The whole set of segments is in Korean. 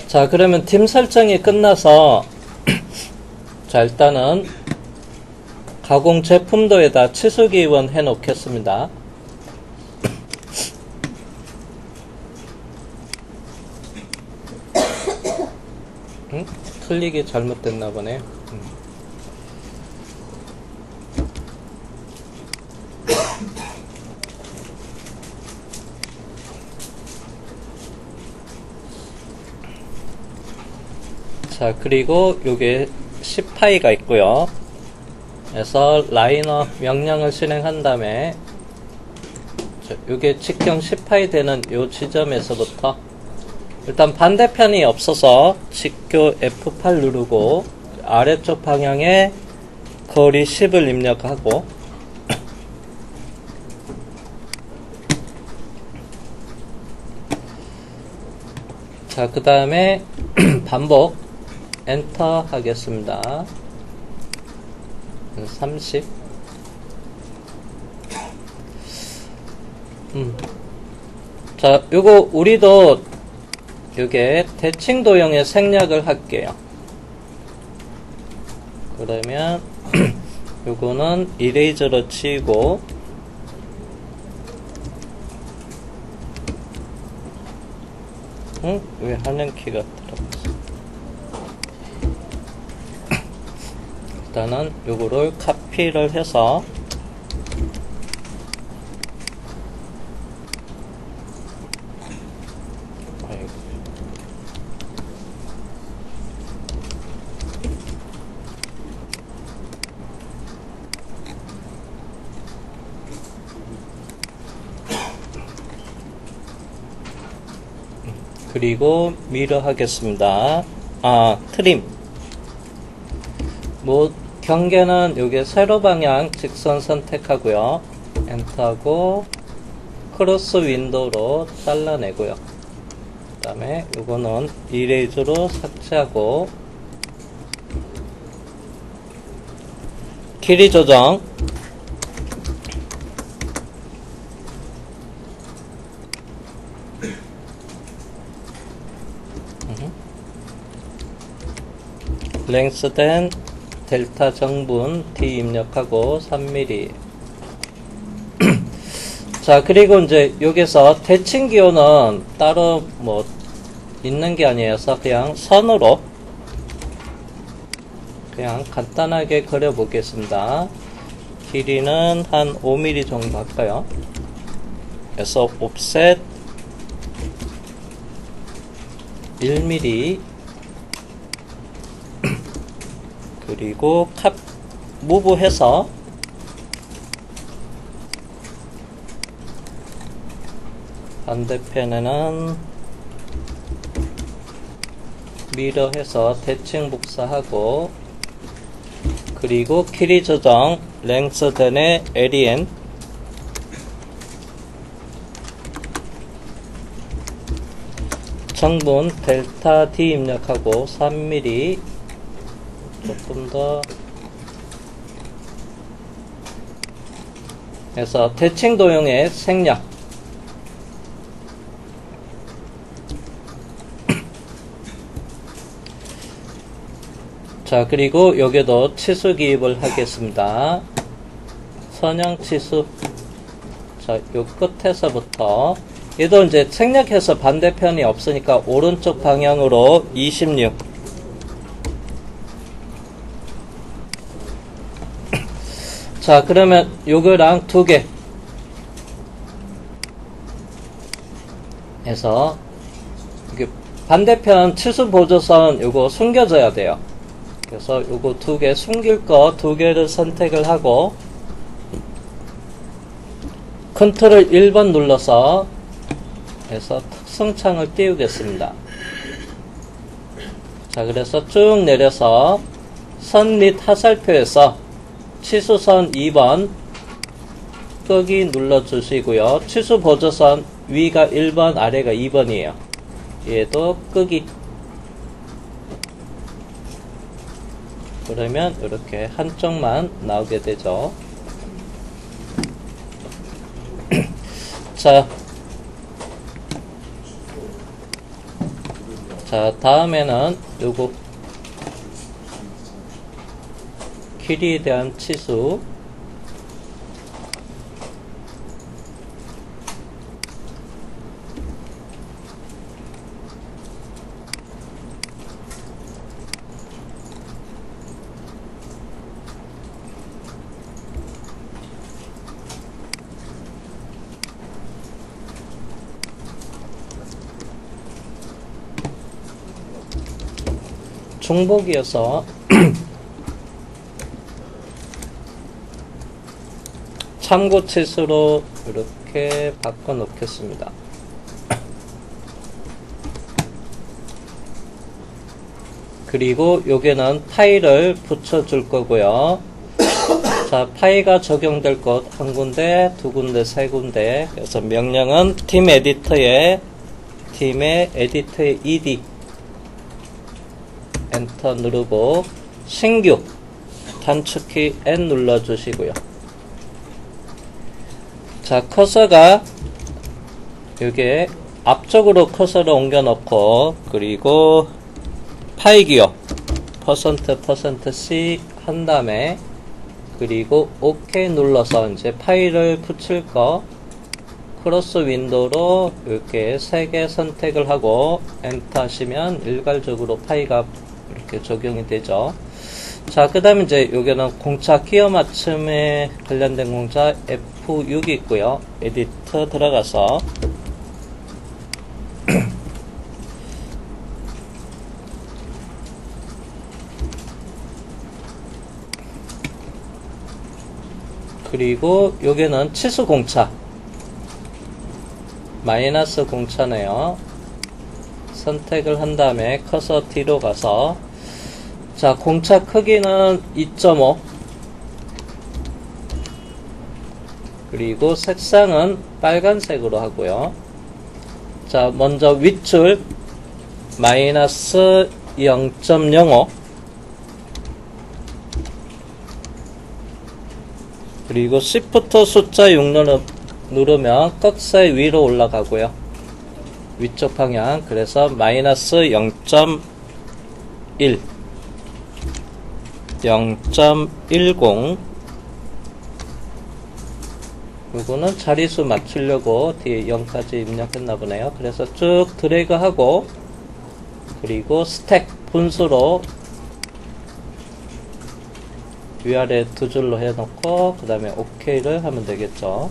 자, 그러면 팀 설정이 끝나서 자, 일단은 가공 제품도에다 치수기원 해 놓겠습니다. 클릭이 잘못됐나 보네. 자, 그리고 요게 10파이가 있고요. 그래서 라이너 명령을 실행한 다음에 요게 직경 10파이 되는 요 지점에서부터 일단 반대편이 없어서 직교 F8 누르고 아래쪽 방향에 거리 10을 입력하고 자, 그 다음에 반복 엔터 하겠습니다. 30 자, 요거 우리도 요게 대칭 도형의 생략을 할게요. 그러면 요거는 이레이저로 치우고 왜 한영키가 들어갔어? 일단은 요거를 카피를 해서 그리고 미러 하겠습니다. 트림. 경계는 요게 세로 방향 직선 선택하고요. 엔터하고 크로스 윈도우로 잘라내고요. 그 다음에 요거는 이레이저로 삭제하고 길이 조정. 랭스된 델타 정분 D 입력하고 3mm. 자, 그리고 이제 여기서 대칭 기호는 따로 뭐 있는 게 아니어서 그냥 선으로 그냥 간단하게 그려 보겠습니다. 길이는 한 5mm 정도 할까요? 그래서 옵셋 1mm 그리고 무브해서 반대편에는 미러해서 대칭 복사하고 그리고 길이 조정 랭스된의 LEN 정분 델타 D 입력하고 3mm 조금 더 해서 대칭 도형의 생략. 자, 그리고 여기도 치수 기입을 하겠습니다. 선형 치수. 자, 요 끝에서부터 얘도 이제 생략해서 반대편이 없으니까 오른쪽 방향으로 26. 자, 그러면 요거랑 두 개 해서 이게 반대편 치수 보조선 요거 숨겨져야 돼요. 그래서 요거 두 개 숨길 거 두 개를 선택을 하고 컨트롤 1번 눌러서 해서 특성창을 띄우겠습니다. 자, 그래서 쭉 내려서 선 및 하살표에서 치수선 2번 끄기 눌러주시고요. 치수 보조선 위가 1번 아래가 2번이에요. 얘도 끄기. 그러면 이렇게 한쪽만 나오게 되죠. 자, 자, 다음에는 요거 길이에 대한 치수. 중복이어서 참고 치수로 이렇게 바꿔 놓겠습니다. 그리고 여기는 파이를 붙여 줄 거고요. 자, 파이가 적용될 곳 한 군데, 두 군데, 세 군데. 그래서 명령은 팀의 에디터의 ED 엔터 누르고 신규 단축키 N 눌러 주시고요. 자, 커서가 여기에 앞쪽으로 커서를 옮겨 놓고, 그리고 파이 기호 %C 한 다음에, 그리고 OK 눌러서 이제 파일을 붙일 거 크로스 윈도우로 이렇게 3개 선택을 하고 엔터 하시면 일괄적으로 파이가 이렇게 적용이 되죠. 자, 그 다음에 이제 여기는 공차 기어 맞춤에 관련된 공차 F6이 있고요. 에디터 들어가서 그리고 여기는 치수 공차 마이너스 공차네요. 선택을 한 다음에 커서 뒤로 가서, 자, 공차 크기는 2.5, 그리고 색상은 빨간색으로 하고요. 자, 먼저 윗줄 마이너스 0.05, 그리고 Shift 숫자 6 누르면 꺽쇠 위로 올라가고요. 위쪽 방향. 그래서 마이너스 0.1, 0.10. 요거는 자리수 맞추려고 뒤에 0까지 입력했나 보네요. 그래서 쭉 드래그 하고, 그리고 스택 분수로 위아래 두 줄로 해놓고 그 다음에 OK를 하면 되겠죠.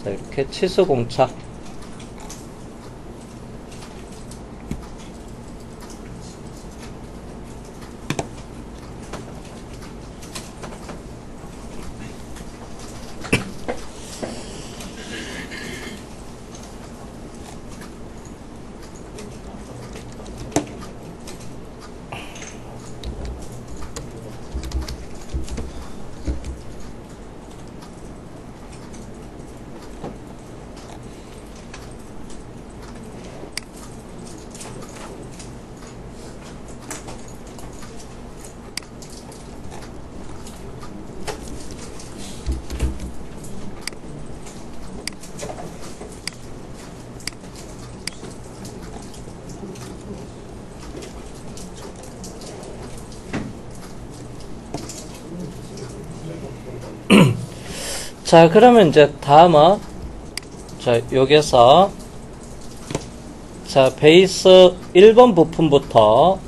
자, 이렇게 치수 공차. 자, 그러면 이제 다음은, 자, 여기서, 자, 베이스 1번 부품부터,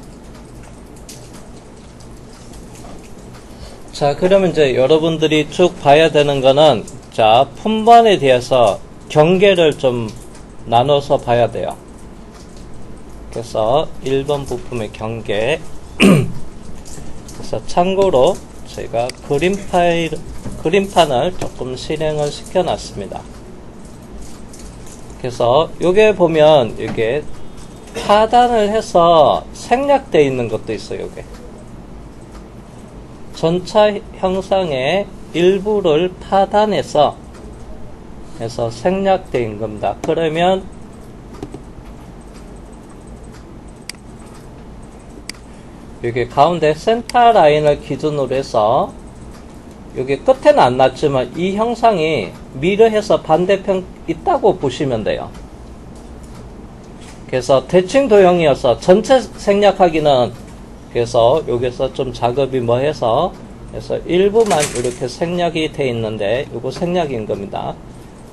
자, 그러면 이제 여러분들이 쭉 봐야 되는 거는, 자, 품번에 대해서 경계를 좀 나눠서 봐야 돼요. 그래서 1번 부품의 경계. 그래서 참고로 제가 그림판을 조금 실행을 시켜놨습니다. 그래서 요게 보면 이게 파단을 해서 생략되어 있는 것도 있어요. 요게 전차 형상의 일부를 파단해서 해서 생략되어 있는 겁니다. 그러면 여기 가운데 센터 라인을 기준으로 해서 여기 끝에는 안 났지만 이 형상이 미르해서 반대편 있다고 보시면 돼요. 그래서 대칭 도형이어서 전체 생략하기는 그래서 여기서 좀 작업이 뭐 해서 그래서 일부만 이렇게 생략이 돼 있는데 요거 생략인 겁니다.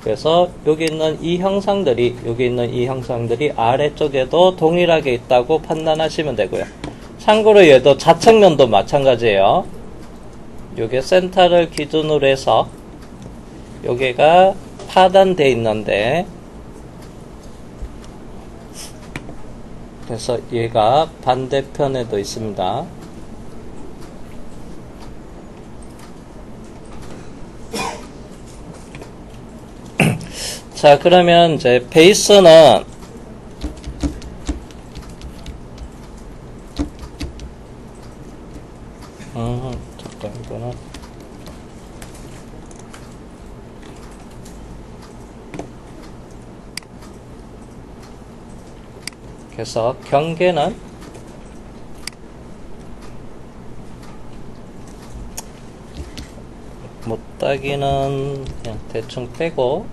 그래서 여기 있는 이 형상들이 아래쪽에도 동일하게 있다고 판단하시면 되고요. 참고로 얘도 좌측면도 마찬가지예요. 요게 센터를 기준으로 해서 여기가 파단되어 있는데 그래서 얘가 반대편에도 있습니다. 자, 그러면 이제 베이스는 잠깐 이거는 그래서 경계는 못따기는 그냥 대충 빼고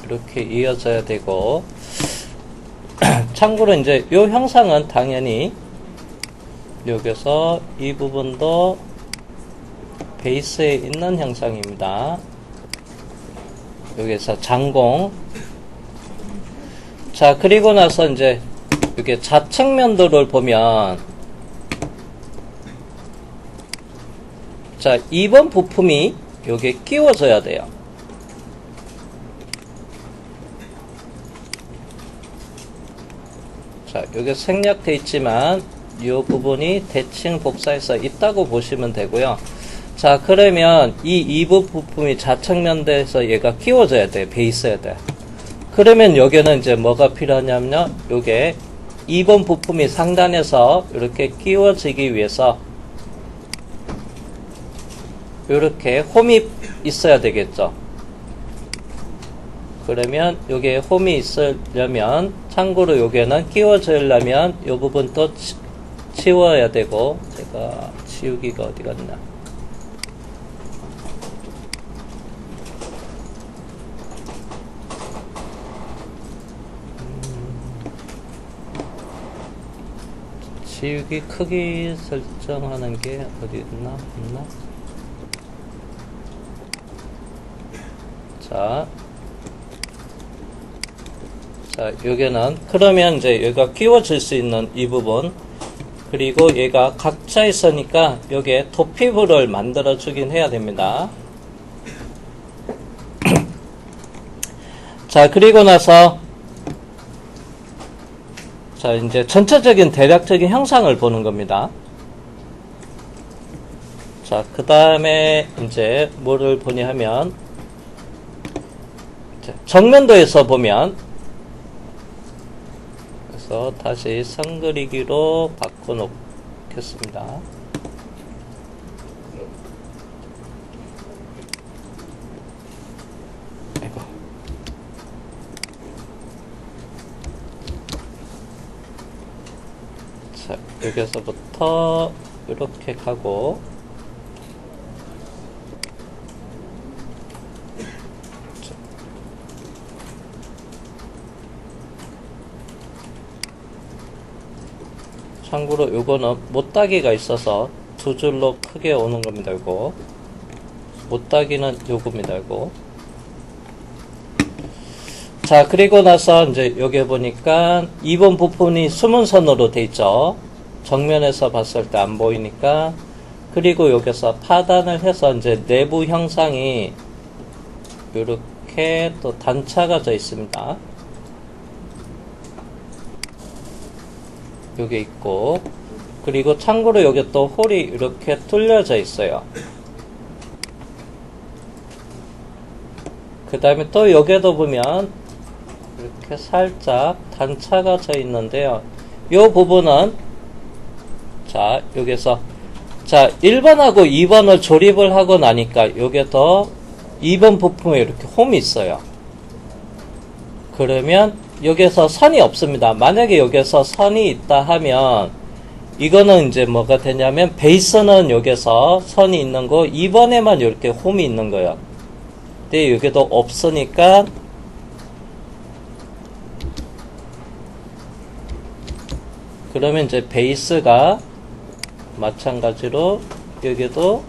이렇게 이어져야 되고 참고로 이제 이 형상은 당연히 여기서 이 부분도 베이스에 있는 형상입니다. 여기서 장공. 자, 그리고 나서 이제 이렇게 좌측면도를 보면 자, 2번 부품이 여기에 끼워져야 돼요. 자, 여기 생략되어 있지만 이 부분이 대칭 복사해서 있다고 보시면 되고요. 자, 그러면 이 2번 부품이 좌측면대에서 얘가 끼워져야 돼. 베이스에 돼. 그러면 여기는 이제 뭐가 필요하냐면요. 요게 2번 부품이 상단에서 이렇게 끼워지기 위해서 이렇게 홈이 있어야 되겠죠. 그러면 여기에 홈이 있으려면 참고로 여기에는 끼워지려면 이 부분 또 치워야 되고 제가 치우기가 어디 갔나. 치우기 크기 설정하는 게 어디 있나? 없나? 자, 여기는 그러면 이제 여기가 끼워질 수 있는 이 부분 그리고 얘가 각자 있으니까 여기에 도피부를 만들어 주긴 해야 됩니다. 자, 그리고 나서 자, 이제 전체적인 대략적인 형상을 보는 겁니다. 자, 그 다음에 이제 뭐를 보냐 하면 정면도에서 보면 그래서 다시 선 그리기로 바꿔 놓겠습니다. 아이고. 자, 여기서부터 이렇게 가고 참고로 요거는 못따기가 있어서 두 줄로 크게 오는 겁니다. 이거 못따기는 요겁니다. 이거. 자, 그리고 나서 이제 여기 보니까 2번 부분이 숨은 선으로 돼 있죠. 정면에서 봤을 때 안 보이니까. 그리고 여기서 파단을 해서 이제 내부 형상이 이렇게 또 단차가 있습니다. 여기 있고, 그리고 참고로 여기 또 홀이 이렇게 뚫려져 있어요. 그 다음에 또 여기도 보면 이렇게 살짝 단차가 져 있는데요. 이 부분은 자, 여기서 자, 1번하고 2번을 조립을 하고 나니까 여기도 2번 부품에 이렇게 홈이 있어요. 그러면 여기서 선이 없습니다. 만약에 여기서 선이 있다 하면 이거는 이제 뭐가 되냐면 베이스는 여기서 선이 있는 거 2번에만 이렇게 홈이 있는 거예요. 근데 여기도 없으니까 그러면 이제 베이스가 마찬가지로 여기도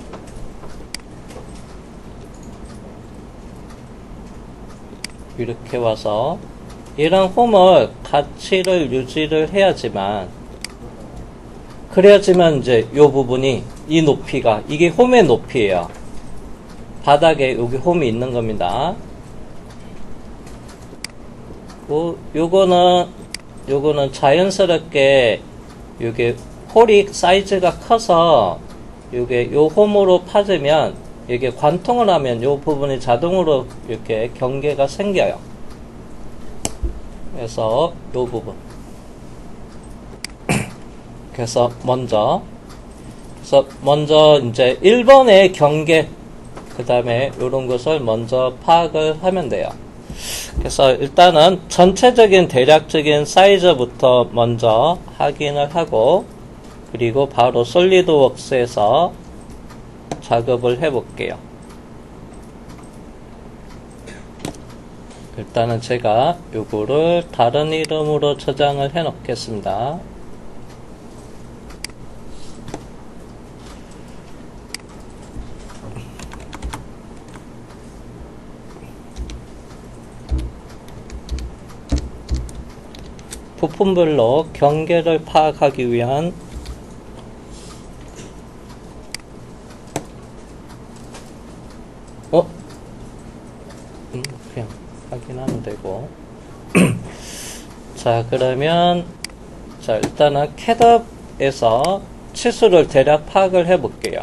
이렇게 와서 이런 홈을 가치를 유지를 해야지만 그래야지만 이제 요 부분이 이 높이가 이게 홈의 높이에요. 바닥에 여기 홈이 있는 겁니다. 요거는 자연스럽게 요게 홀이 사이즈가 커서 요게 요 홈으로 파지면 이게 관통을 하면 요 부분이 자동으로 이렇게 경계가 생겨요. 그래서 요 부분. 그래서 먼저 이제 1번의 경계, 그 다음에 요런 것을 먼저 파악을 하면 돼요. 그래서 일단은 전체적인 대략적인 사이즈부터 먼저 확인을 하고, 그리고 바로 솔리드웍스에서 작업을 해 볼게요. 일단은 제가 요거를 다른 이름으로 저장을 해 놓겠습니다. 부품별로 경계를 파악하기 위한 그냥 확인하면 되고 자, 그러면 자, 일단은 CAD에서 치수를 대략 파악을 해 볼게요.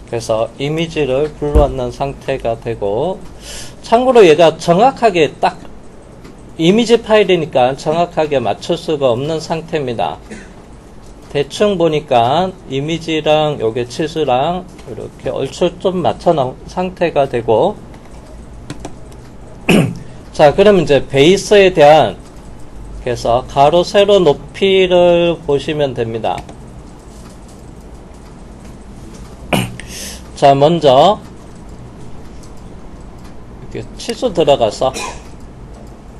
그래서 이미지를 불러왔는 상태가 되고, 참고로 얘가 정확하게 딱 이미지 파일이니까 정확하게 맞출 수가 없는 상태입니다. 대충 보니까 이미지랑 요게 치수랑 이렇게 얼추 좀 맞춰 놓은 상태가 되고 자, 그러면 이제 베이스에 대한 그래서 가로 세로 높이를 보시면 됩니다. 자, 먼저 이렇게 치수 들어가서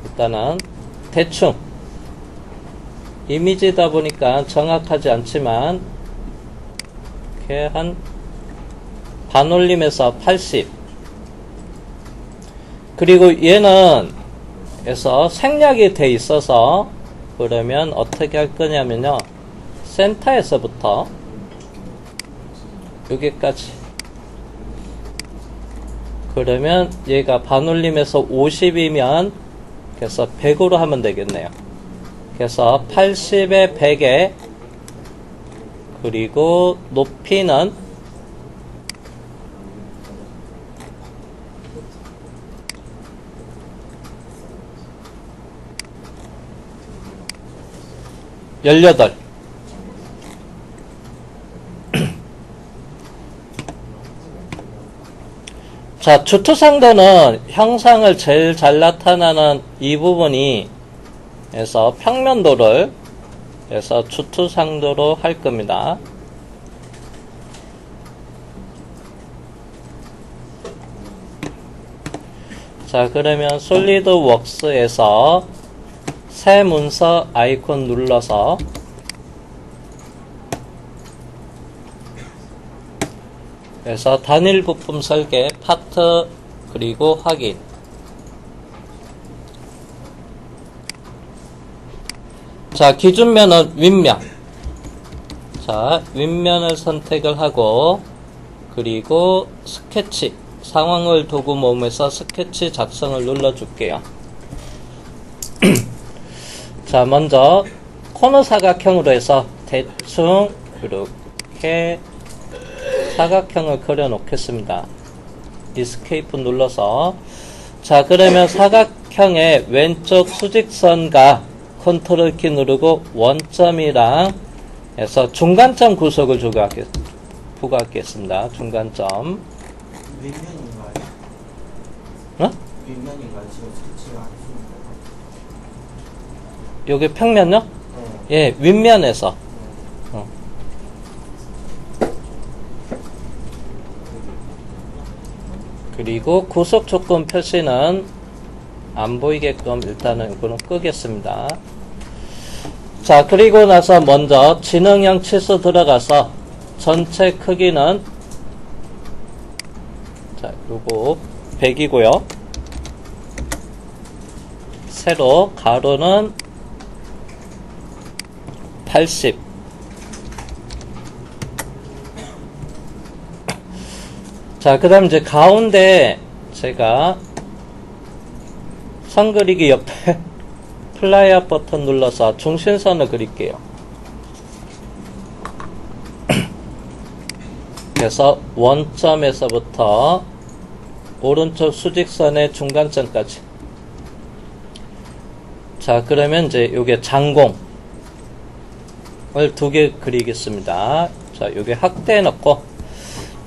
일단은 대충 이미지다 보니까 정확하지 않지만 이렇게 한 반올림에서 80, 그리고 얘는 에서 생략이 돼 있어서 그러면 어떻게 할 거냐면요, 센터에서부터 여기까지, 그러면 얘가 반올림에서 50이면 그래서 100으로 하면 되겠네요. 그래서 80에 100에, 그리고 높이는 18. 자, 주투상도는 형상을 제일 잘 나타나는 이 부분이 해서 평면도를 해서 주투상도로 할 겁니다. 자, 그러면 솔리드웍스에서 새 문서 아이콘 눌러서 그래서 단일 부품 설계 파트 그리고 확인. 자, 기준면은 윗면. 자, 윗면을 선택을 하고 그리고 스케치 상황을 도구 모음에서 스케치 작성을 눌러줄게요. 자, 먼저 코너 사각형으로 해서 대충 이렇게 사각형을 그려 놓겠습니다. 이스케이프 눌러서, 자, 그러면 사각형의 왼쪽 수직선과 컨트롤 키 누르고 원점이랑 해서 중간점 구속을 부과하겠습니다. 중간점. 윗면인가요? 어? 윗면인가요? 지금 스케치가 안 쓰는 거예요? 여기 평면요? 네. 예, 윗면에서. 그리고 구속 조건 표시는 안 보이게끔 일단은 이거는 끄겠습니다. 자, 그리고 나서 먼저 지능형 치수 들어가서 전체 크기는 자, 요거 100이고요. 세로 가로는 80. 자, 그 다음 이제 가운데 제가 선 그리기 옆에 플라이업 버튼 눌러서 중심선을 그릴게요. 그래서 원점에서부터 오른쪽 수직선의 중간점까지. 자, 그러면 이제 요게 장공을 두 개 그리겠습니다. 자, 요게 확대해 놓고,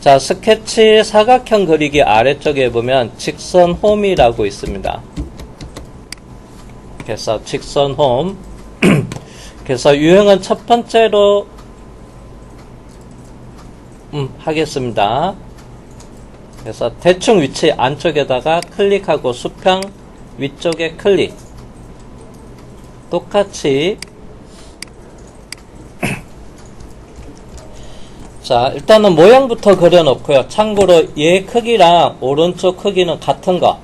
자, 스케치 사각형 그리기 아래쪽에 보면 직선 홈이라고 있습니다. 그래서 직선 홈. 그래서 유형은 첫 번째로 하겠습니다. 그래서 대충 위치 안쪽에다가 클릭하고 수평 위쪽에 클릭. 똑같이 자, 일단은 모양부터 그려놓고요. 참고로 얘 크기랑 오른쪽 크기는 같은 거.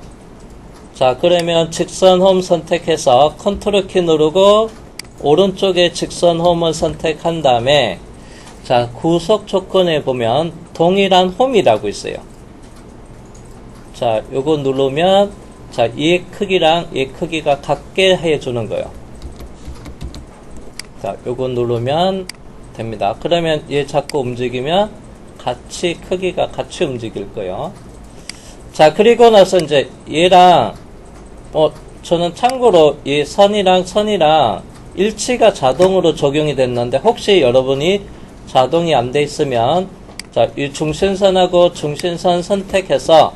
자, 그러면 직선 홈 선택해서 컨트롤 키 누르고 오른쪽에 직선 홈을 선택한 다음에 자, 구속 조건에 보면 동일한 홈이라고 있어요. 자, 요거 누르면 자, 얘 크기랑 얘 크기가 같게 해주는 거예요. 자, 요거 누르면 됩니다. 그러면 얘 자꾸 움직이면 같이 크기가 같이 움직일 거예요. 자, 그리고 나서 이제 얘랑 저는 참고로 이 선이랑 일치가 자동으로 적용이 됐는데 혹시 여러분이 자동이 안 돼 있으면 자, 이 중심선하고 중심선 선택해서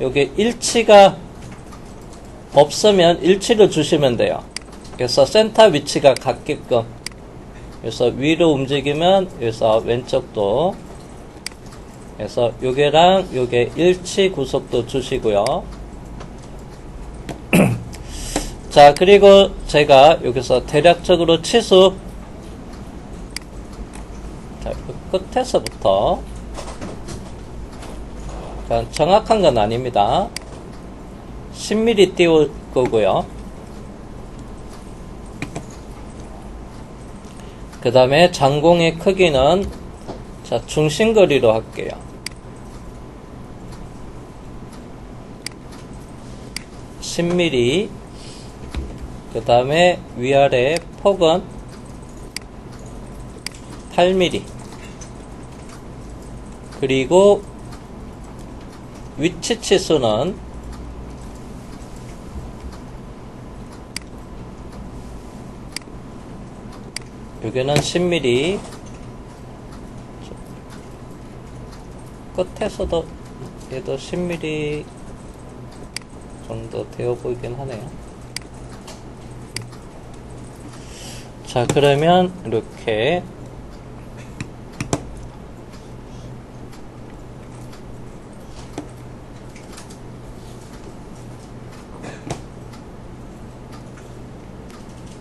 여기 일치가 없으면 일치를 주시면 돼요. 그래서 센터 위치가 같게끔 그래서 위로 움직이면 여기서 왼쪽도 그래서 요게랑 요게 일치 구속도 주시고요. 자, 그리고 제가 여기서 대략적으로 치수 자, 끝에서부터 정확한 건 아닙니다. 10mm 띄울 거고요. 그 다음에 장공의 크기는 자, 중심거리로 할게요. 10mm. 그 다음에 위아래 폭은 8mm. 그리고 위치 치수는 여기는 10mm. 끝에서도 얘도 10mm 정도 되어 보이긴 하네요. 자, 그러면 이렇게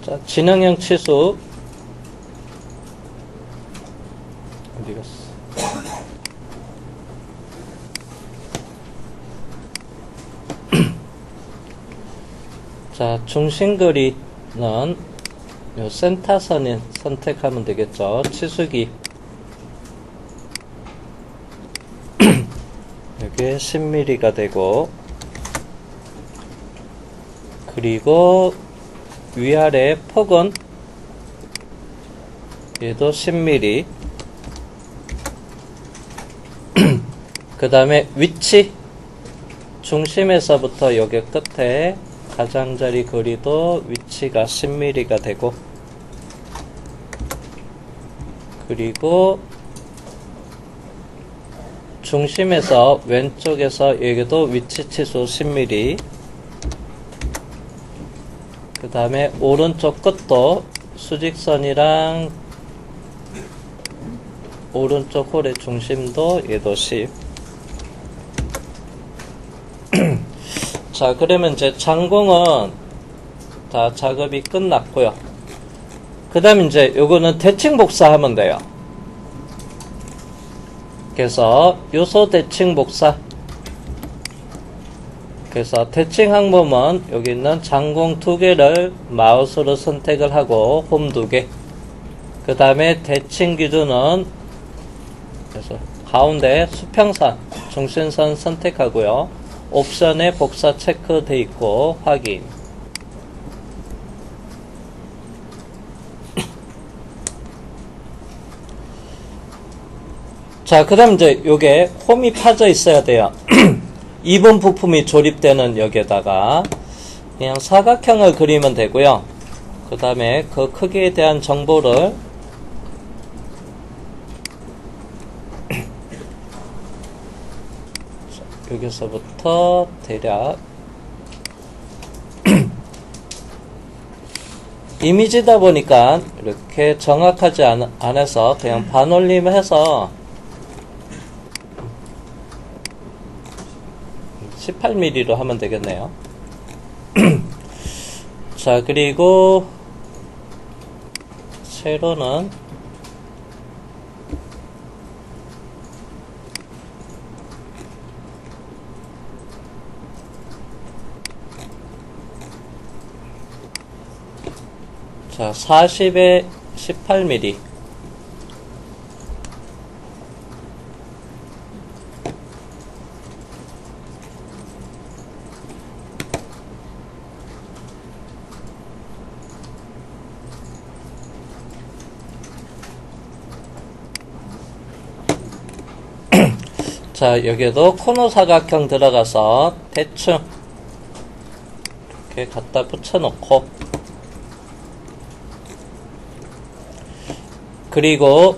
자, 지능형 치수 어디 갔어? 자, 중심거리는 요 센터선을 선택하면 되겠죠. 치수기 여기에 10mm가 되고 그리고 위아래 폭은 얘도 10mm. 그 다음에 위치 중심에서부터 여기 끝에 가장자리 거리도 위치가 10mm가 되고 그리고 중심에서 왼쪽에서 여기도 위치 치수 10mm. 그 다음에 오른쪽 끝도 수직선이랑 오른쪽 홀의 중심도 얘도 10. 자, 그러면 이제 장공은 다 작업이 끝났고요. 그 다음 이제 요거는 대칭 복사하면 돼요. 그래서 요소 대칭 복사. 그래서 대칭 항목은 여기 있는 장공 2개를 마우스로 선택을 하고 홈 2개. 그 다음에 대칭 기준은 그래서 가운데 수평선, 중심선 선택하고요. 옵션에 복사 체크되어 있고 확인. 자, 그 다음 이제 요게 홈이 파져 있어야 돼요. 2번 부품이 조립되는 여기에다가 그냥 사각형을 그리면 되고요. 그 다음에 그 크기에 대한 정보를 여기서부터 대략 이미지다 보니까 이렇게 정확하지 않아서 그냥 반올림해서 18mm로 하면 되겠네요. 자, 그리고 세로는 자, 40에 18mm. 자, 여기에도 코너 사각형 들어가서 대충 이렇게 갖다 붙여놓고, 그리고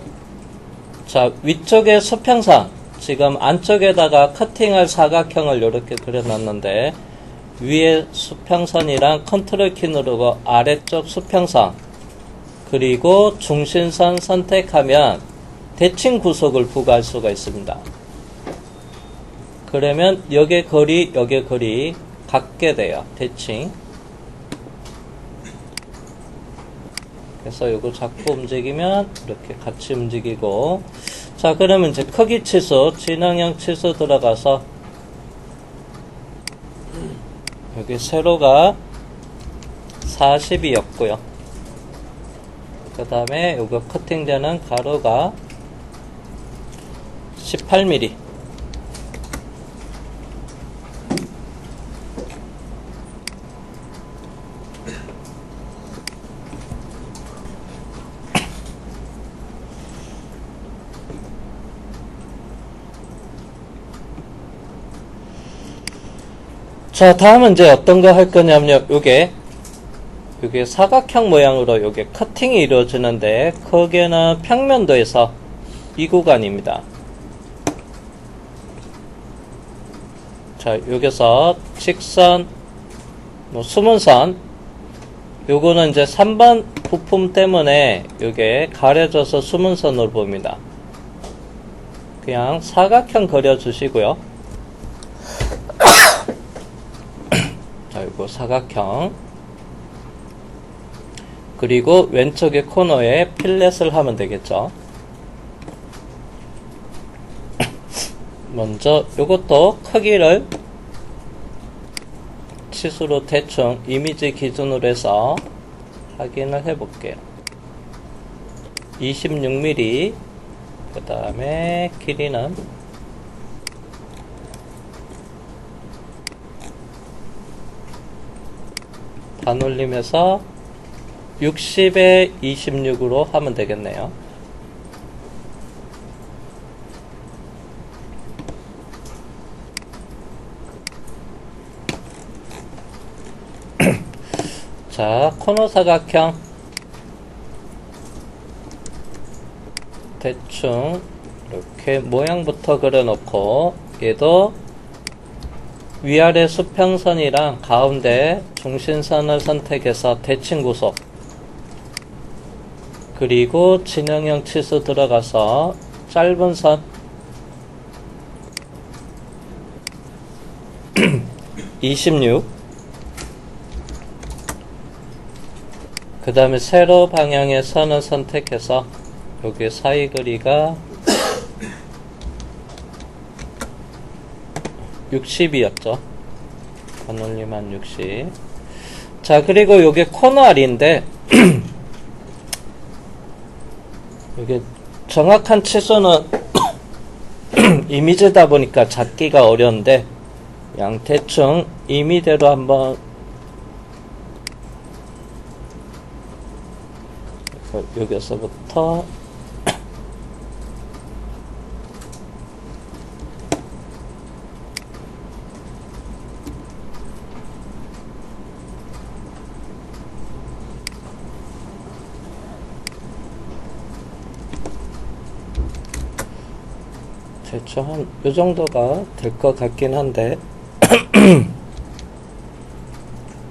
자, 위쪽에 수평선, 지금 안쪽에다가 커팅할 사각형을 이렇게 그려놨는데 위에 수평선이랑 컨트롤 키 누르고 아래쪽 수평선 그리고 중심선 선택하면 대칭 구속을 부과할 수가 있습니다. 그러면 여기에 거리, 여기에 거리 같게 돼요. 대칭. 그래서 이거 자꾸 움직이면 이렇게 같이 움직이고. 자, 그러면 이제 크기 치수, 진행형 치수 들어가서 여기 세로가 40이었고요. 그 다음에 이거 커팅되는 가로가 18mm. 자, 다음은 이제 어떤 거 할 거냐면요. 요게 사각형 모양으로 요게 커팅이 이루어지는데, 거기에는 평면도에서 이 구간입니다. 자, 여기서 직선, 숨은 선, 요거는 이제 3번 부품 때문에 요게 가려져서 숨은 선으로 봅니다. 그냥 사각형 그려주시고요. 자, 요거 사각형. 그리고 왼쪽의 코너에 필렛을 하면 되겠죠. 먼저 요것도 크기를 치수로 대충 이미지 기준으로 해서 확인을 해 볼게요. 26mm. 그 다음에 길이는 반올림해서 60에 26으로 하면 되겠네요. 자, 코너 사각형 대충 이렇게 모양부터 그려놓고, 얘도 위아래 수평선이랑 가운데 중심선을 선택해서 대칭 구속, 그리고 진행형 치수 들어가서 짧은 선 26. 그 다음에 세로 방향의 선을 선택해서 여기 사이 거리가 60이었죠. 반올림 한 60. 자, 그리고 요게 코너 알인데 이게 정확한 치수는 이미지다 보니까 잡기가 어려운데 그냥 대충 임의대로 한번 여기서부터 대충 한 요 정도가 될 것 같긴 한데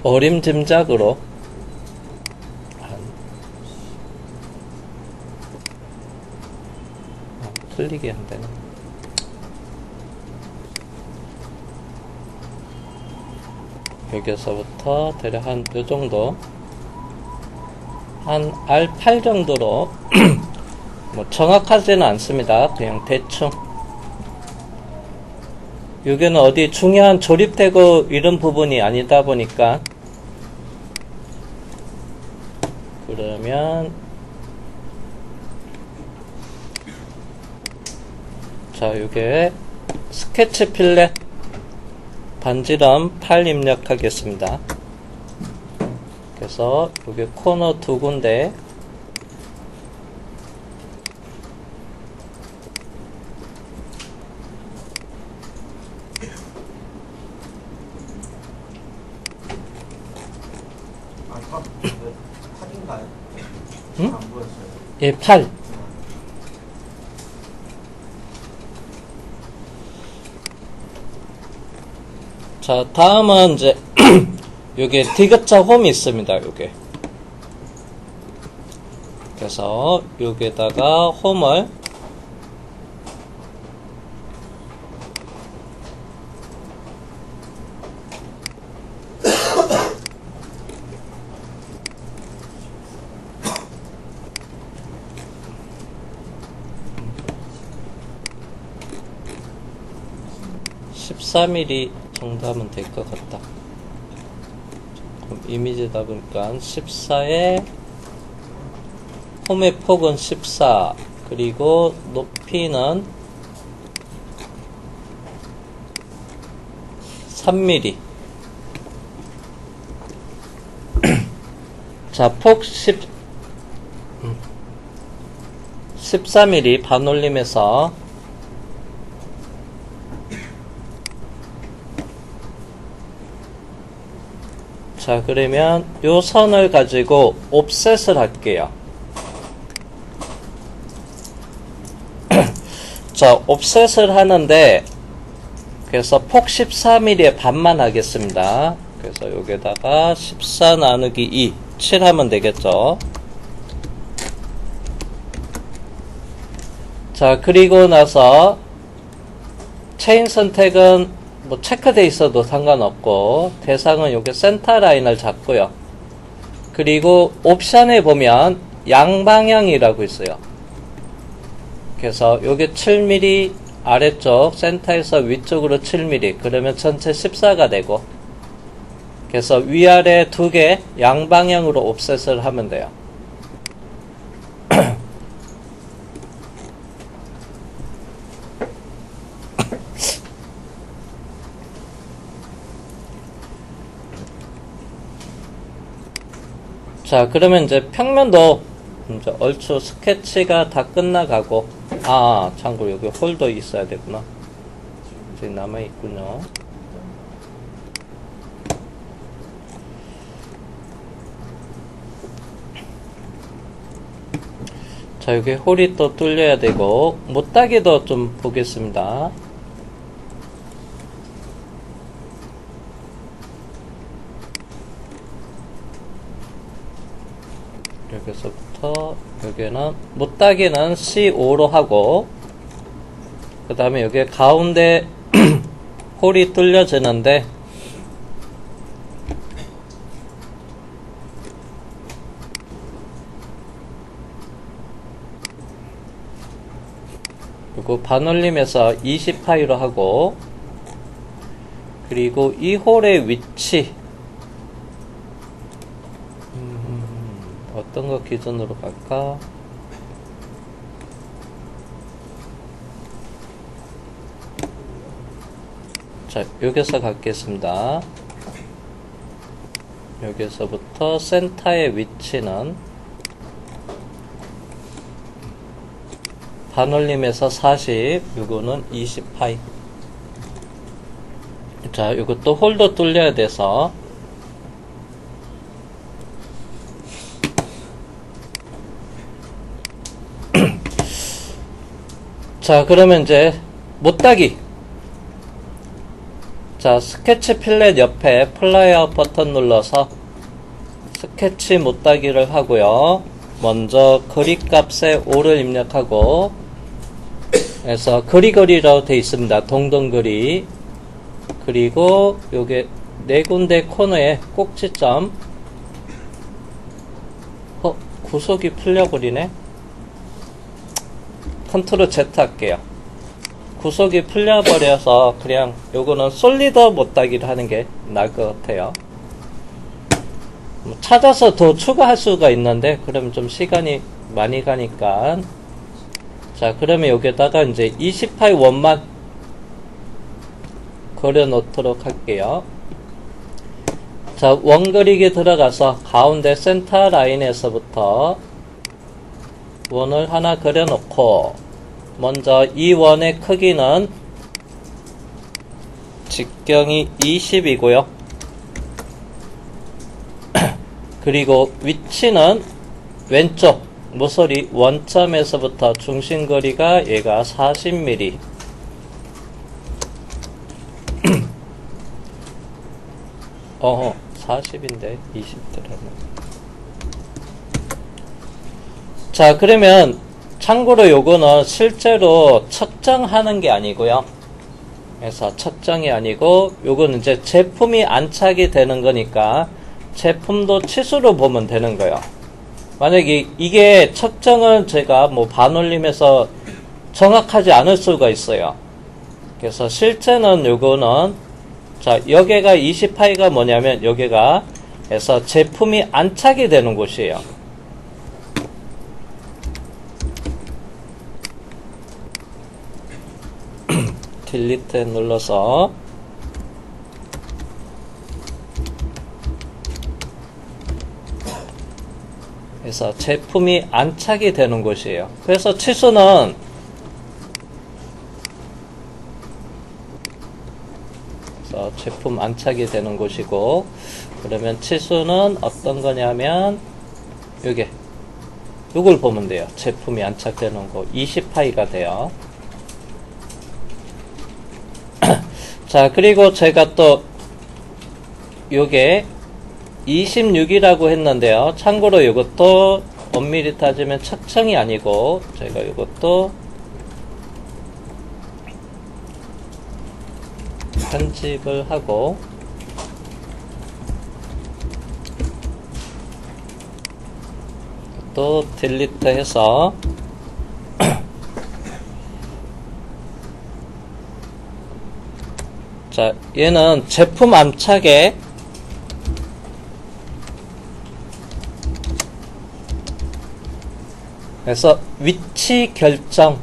어림짐작으로 틀리게 안 되네. 여기서부터 대략 한 요 정도, 한 R8 정도로 뭐 정확하지는 않습니다. 그냥 대충. 여기는 어디 중요한 조립되고 이런 부분이 아니다 보니까, 그러면 자, 요게 스케치 필렛 반지름 8 입력하겠습니다. 그래서 요게 코너 두 군데, 아, 8인가요? 응? 안 보였어요. 예, 8. 자, 다음은 이제 요게 디귿자 홈이 있습니다. 요게. 그래서 여기에다가 홈을 (14mm) 정도 하면 될 것 같다. 이미지다 보니까 14에 홈의 폭은 14, 그리고 높이는 3mm. 자, 폭 14mm 반올림에서 자, 그러면 요 선을 가지고 옵셋을 할게요. 자, 옵셋을 하는데, 그래서 폭 14mm의 반만 하겠습니다. 그래서 여기다가 14 나누기 2, 7 하면 되겠죠. 자, 그리고 나서 체인 선택은 뭐 체크돼 있어도 상관없고, 대상은 여기 센터 라인을 잡고요. 그리고 옵션에 보면 양방향이라고 있어요. 그래서 여기 7mm 아래쪽 센터에서 위쪽으로 7mm, 그러면 전체 14가 되고, 그래서 위아래 두 개 양방향으로 옵셋을 하면 돼요. 자, 그러면 이제 평면도 이제 얼추 스케치가 다 끝나가고, 참고로 여기 홀더 있어야 되구나. 이제 남아있군요. 자, 여기 홀이 또 뚫려야 되고, 못따기도 좀 보겠습니다. 여기서부터 여기는 못따기는 C5로 하고, 그 다음에 여기 가운데 홀이 뚫려지는데 요거 반올림에서 20파이로 하고, 그리고 이 홀의 위치 어떤 거 기준으로 갈까? 자, 여기서 갖겠습니다. 여기서부터 센터의 위치는 반올림에서 40, 요거는 20파이. 자, 요것도 홀도 뚫려야 돼서 자, 그러면 이제 못따기. 자, 스케치 필렛 옆에 플라이아웃 버튼 눌러서 스케치 못따기를 하고요. 먼저 거리 값에 5를 입력하고, 그래서 거리라고 되어 있습니다. 동동거리. 그리고 요게 네 군데 코너에 꼭지점. 구속이 풀려버리네. 컨트롤 Z 할게요. 구속이 풀려버려서 그냥 요거는 솔리드 못따기를 하는 게 나을 것 같아요. 찾아서 더 추가할 수가 있는데 그러면 좀 시간이 많이 가니까. 자, 그러면 여기다가 이제 20파이 원만 그려 놓도록 할게요. 자, 원그리기 들어가서 가운데 센터 라인에서부터 원을 하나 그려 놓고, 먼저 이 원의 크기는 직경이 20이고요. 그리고 위치는 왼쪽 모서리 원점에서부터 중심거리가 얘가 40mm. 40인데 20 들었네. 자, 그러면 참고로 요거는 실제로 측정하는 게 아니고요. 그래서 측정이 아니고 요거는 이제 제품이 안착이 되는 거니까 제품도 치수로 보면 되는 거예요. 만약에 이게 측정을 제가 뭐 반올림해서 정확하지 않을 수가 있어요. 그래서 실제는 요거는, 자, 여기가 20파이가 뭐냐면 여기가 해서 제품이 안착이 되는 곳이에요. 딜리트 눌러서 그래서 제품이 안착이 되는 곳이에요. 그래서 치수는 그래서 제품 안착이 되는 곳이고, 그러면 치수는 어떤 거냐면 요걸 보면 돼요. 제품이 안착되는 곳 20파이가 돼요. 자, 그리고 제가 또 요게 26이라고 했는데요. 참고로 이것도 엄밀히 따지면 측정이 아니고 제가 이것도 편집을 하고 또 딜리트 해서 자, 얘는 제품 안착에 그래서 위치 결정,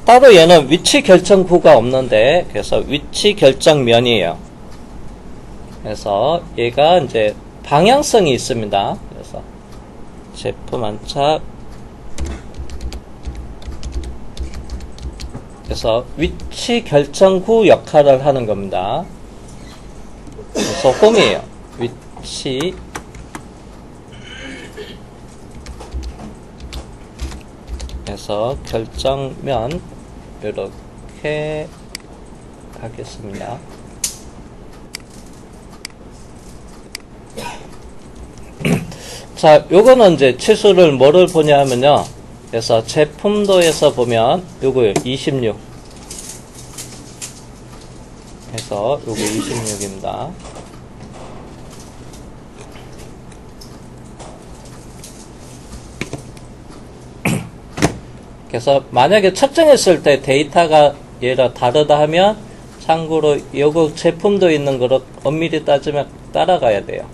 따로 얘는 위치 결정구가 없는데 그래서 위치 결정면이에요. 그래서 얘가 이제 방향성이 있습니다. 그래서 제품 안착, 그래서 위치 결정구 역할을 하는 겁니다. 그래서 홈이에요. 위치 그래서 결정면 이렇게 하겠습니다. 자, 요거는 이제 치수를 뭐를 보냐 하면요. 그래서 제품도에서 보면 요거요. 26. 그래서 요거 26입니다. 그래서 만약에 측정했을 때 데이터가 얘랑 다르다 하면 참고로 요거 제품도 있는 거로 엄밀히 따지면 따라가야 돼요.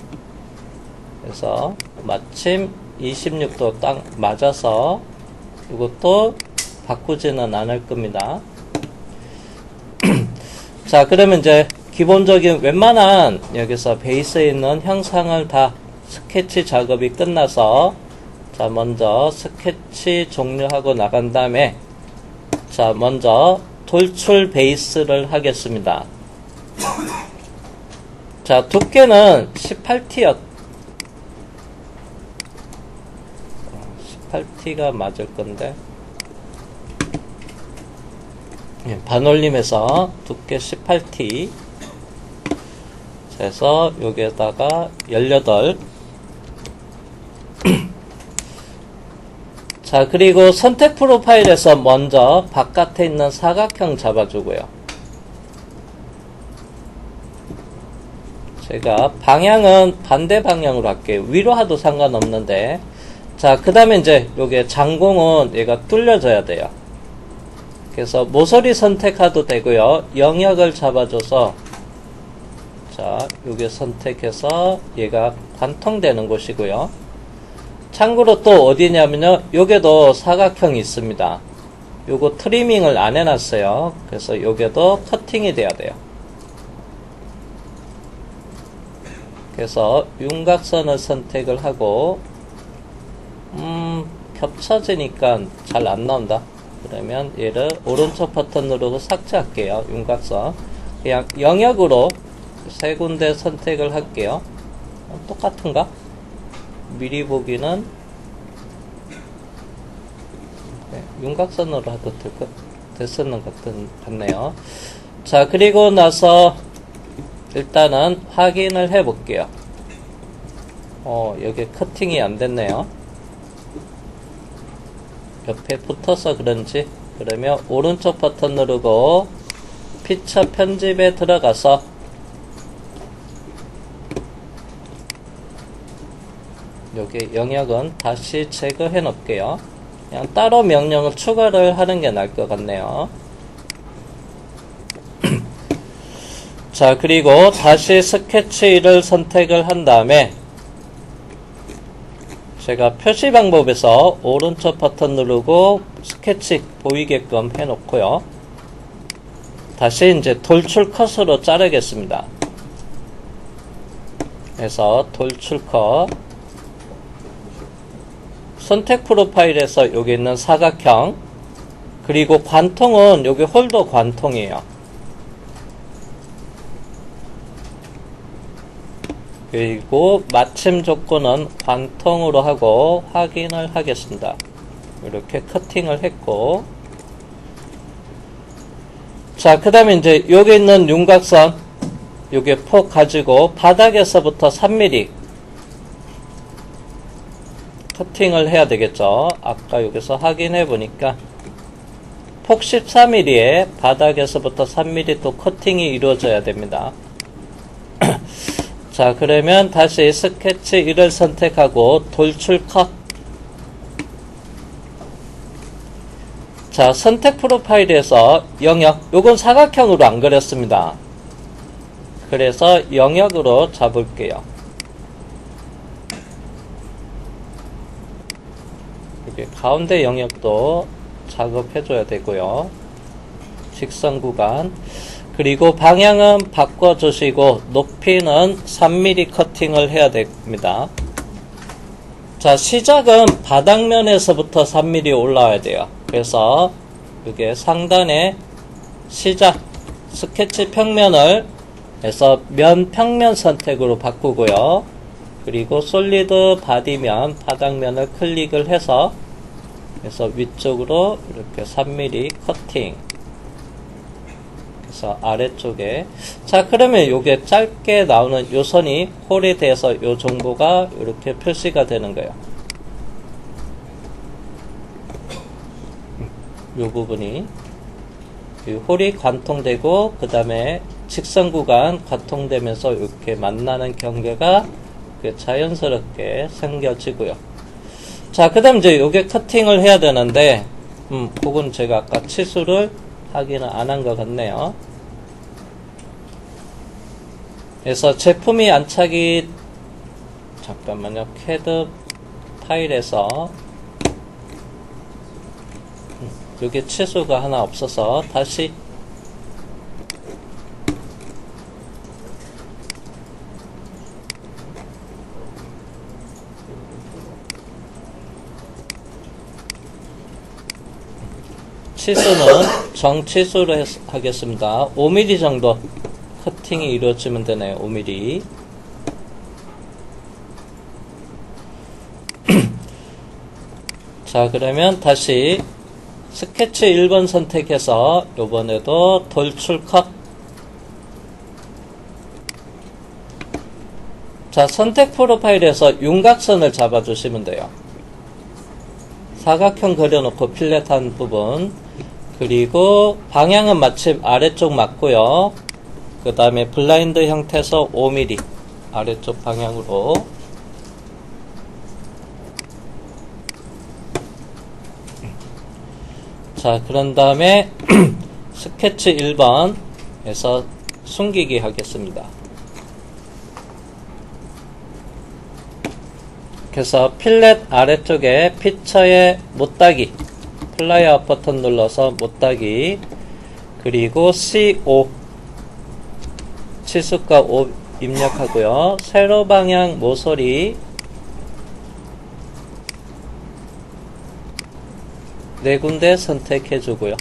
그래서 마침 26도 딱 맞아서 이것도 바꾸지는 않을 겁니다. 자, 그러면 이제 기본적인 웬만한 여기서 베이스에 있는 형상을 다 스케치 작업이 끝나서 자, 먼저 스케치 종료하고 나간 다음에 자, 먼저 돌출 베이스를 하겠습니다. 자, 두께는 18T가 맞을 건데 반올림에서 두께 18T 그래서 여기에다가 18 자, 그리고 선택 프로파일에서 먼저 바깥에 있는 사각형 잡아주고요. 제가 방향은 반대 방향으로 할게요. 위로 하도 상관없는데. 자, 그 다음에 이제 요게 장공은 얘가 뚫려져야 돼요. 그래서 모서리 선택해도 되고요. 영역을 잡아줘서 자, 요게 선택해서 얘가 관통되는 곳이고요. 참고로 또 어디냐면요. 요게도 사각형이 있습니다. 요거 트리밍을 안 해놨어요. 그래서 요게도 커팅이 돼야 돼요. 그래서 윤곽선을 선택을 하고 겹쳐지니까 잘 안 나온다. 그러면 얘를 오른쪽 버튼 누르고 삭제할게요. 윤곽선 그냥 영역으로 세 군데 선택을 할게요. 똑같은가? 미리 보기는 네, 윤곽선으로 해도 됐었는 것 같네요. 자, 그리고 나서 일단은 확인을 해 볼게요. 여기 커팅이 안 됐네요. 옆에 붙어서 그런지. 그러면 오른쪽 버튼 누르고 피처 편집에 들어가서 여기 영역은 다시 제거해 놓을게요. 그냥 따로 명령을 추가를 하는 게 나을 것 같네요. 자, 그리고 다시 스케치를 선택을 한 다음에 제가 표시 방법에서 오른쪽 버튼 누르고 스케치 보이게끔 해 놓고요. 다시 이제 돌출 컷으로 자르겠습니다. 그래서 돌출 컷 선택 프로파일에서 여기 있는 사각형 그리고 관통은 여기 홀더 관통이에요. 그리고 마침 조건은 관통으로 하고 확인을 하겠습니다. 이렇게 커팅을 했고 자, 그 다음에 이제 여기 있는 윤곽선 요게 폭 가지고 바닥에서부터 3mm 커팅을 해야 되겠죠. 아까 여기서 확인해 보니까 폭 14mm에 바닥에서부터 3mm 또 커팅이 이루어져야 됩니다. 자, 그러면 다시 스케치 1을 선택하고 돌출 컷. 자, 선택 프로파일에서 영역, 요건 사각형으로 안 그렸습니다. 그래서 영역으로 잡을게요. 가운데 영역도 작업해줘야 되고요. 직선 구간 그리고 방향은 바꿔주시고 높이는 3mm 커팅을 해야 됩니다. 자, 시작은 바닥면에서부터 3mm 올라와야 돼요. 그래서 이게 상단에 시작 스케치 평면을 해서 면 평면 선택으로 바꾸고요. 그리고 솔리드 바디면 바닥면을 클릭을 해서 위쪽으로 이렇게 3mm 커팅. 그래서 아래쪽에 자, 그러면 요게 짧게 나오는 요 선이 홀에 대해서 요 정보가 이렇게 표시가 되는 거예요. 요 부분이 이 홀이 관통되고 그 다음에 직선 구간 관통되면서 이렇게 만나는 경계가 자연스럽게 생겨지고요. 자, 그 다음 이제 요게 커팅을 해야 되는데 그건 제가 아까 치수를 확인을 안 한 것 같네요. 그래서 제품이 안착이, 잠깐만요. CAD 파일에서, 여기 치수가 하나 없어서 다시 치수는 정치수로 하겠습니다. 5mm 정도 커팅이 이루어지면 되네요. 5mm. 자, 그러면 다시 스케치 1번 선택해서 요번에도 돌출 컷. 자, 선택 프로파일에서 윤곽선을 잡아주시면 돼요. 사각형 그려놓고 필렛한 부분, 그리고 방향은 마침 아래쪽 맞고요. 그 다음에 블라인드 형태에서 5mm 아래쪽 방향으로. 자, 그런 다음에 스케치 1번에서 숨기기 하겠습니다. 그래서 필렛 아래쪽에 피처에 못따기, 플라이아웃 버튼 눌러서 못따기, 그리고 C5 치수가 5 입력하고요. 세로 방향 모서리 4군데 선택해 주고요.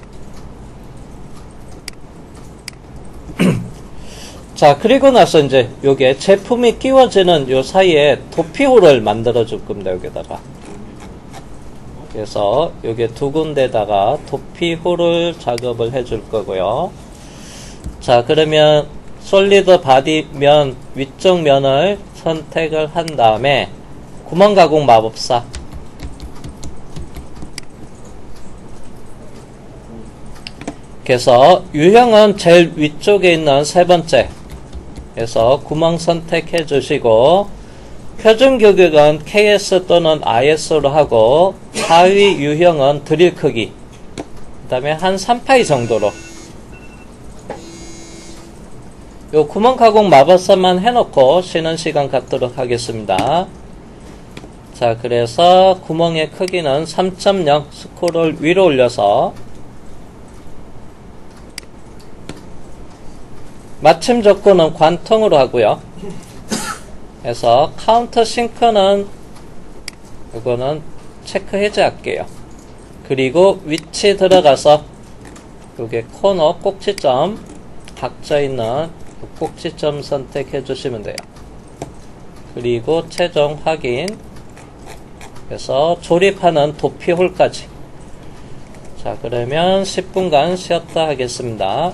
자, 그리고 나서 이제 요게 제품이 끼워지는 요 사이에 도피홀을 만들어 줄 겁니다. 여기다가. 그래서 요게 2군데다가 도피홀을 작업을 해 줄 거고요. 자, 그러면 솔리드 바디 면 위쪽 면을 선택을 한 다음에 구멍 가공 마법사 그래서 유형은 제일 위쪽에 있는 세 번째 그래서 구멍 선택해 주시고 표준 규격은 KS 또는 IS로 하고 하위 유형은 드릴 크기 그 다음에 한 3파이 정도로 요 구멍 가공 마법사만 해놓고 쉬는 시간 갖도록 하겠습니다. 자, 그래서 구멍의 크기는 3.0 스크롤 위로 올려서 맞춤 조건은 관통으로 하고요. 그래서 카운터 싱크는 이거는 체크 해제할게요. 그리고 위치 들어가서 요게 코너 꼭지점 각져 있는 꼭지점 선택해 주시면 돼요. 그리고 최종 확인 그래서 조립하는 도피홀까지 자, 그러면 10분간 쉬었다 하겠습니다.